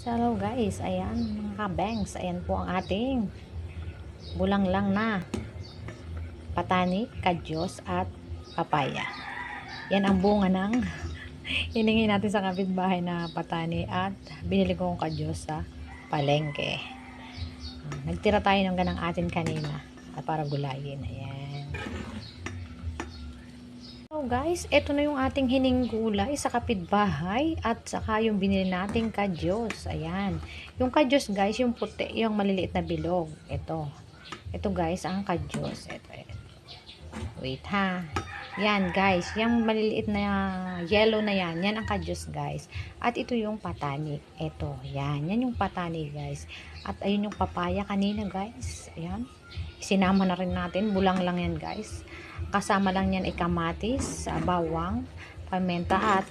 Hello guys, ayan mga kabengs, ayan po ang ating bulang lang na patani, kadyos at papaya. Yan ang bunga ng hiningi natin sa kapitbahay na patani at binili ko ang kadyos sa palengke. Nagtira tayo ng ganang atin kanina at para gulayin. Ayan. So guys, ito na yung ating hining gulay sa kapitbahay at saka yung binili nating kadyos. Ayan. Yung kadyos guys, yung puti, yung maliliit na bilog. Ito. Ito guys, ang kadyos. Ito. Wait ha. Yan guys, yung maliliit na yellow na yan, yan ang kadyos guys. At ito yung patani. Ito, yan. Yan yung patani guys. At ayun yung papaya kanina guys. Ayan. Sinama na rin natin. Bulang lang yan guys. Kasama lang yan ay kamatis, bawang, pamenta at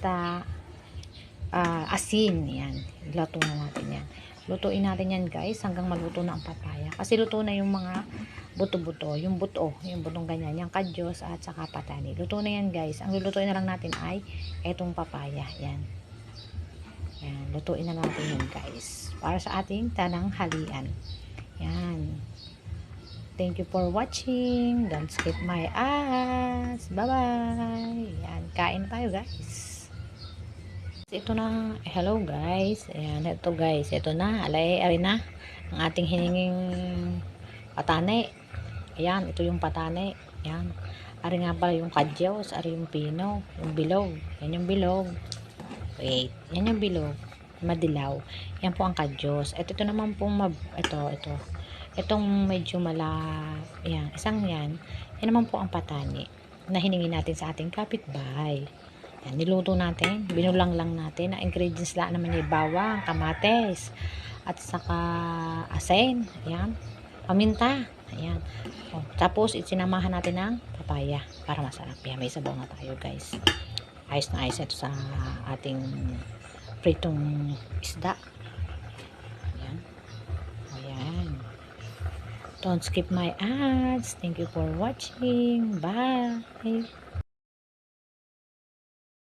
asin. Yan. Luto na natin yan. Lutuin natin yan guys hanggang maluto na ang papaya. Kasi luto na yung mga buto-buto. Yung buto. Yung butong ganyan. Yung kadyos at saka patani. Luto na yan guys. Ang lulutuin na lang natin ay etong papaya. Yan. Yan. Lutuin na natin yan guys. Para sa ating tananghalian. Yan. Thank you for watching. Don't skip my ads. Bye-bye. Yan. Kain tayo guys. Ito na. Hello guys. Ayan. Ito guys. Ito na. Alay na. Ang ating hininging patane. Ayan. Ito yung patane. Ayan. Ari nga pala yung kadyos. Ari yung pino. Yung bilog. Yan yung bilog. Wait. Yan yung bilog. Madilaw. Yan po ang kadyos. Ito naman pong ito. Itong medyo yan, isang yan naman po ang patani na hiningi natin sa ating kapitbahay. Yan, niluto natin, binulang lang natin. Ang ingredients lang naman yung bawang, kamates, at saka asin, ayan, paminta, ayan. O, tapos isinamahan natin ng papaya para masarap. Yan, may sabaw na tayo guys. Ayos na ayos ito sa ating pritong isda. Ayan. Ayan. Don't skip my ads. Thank you for watching. Bye.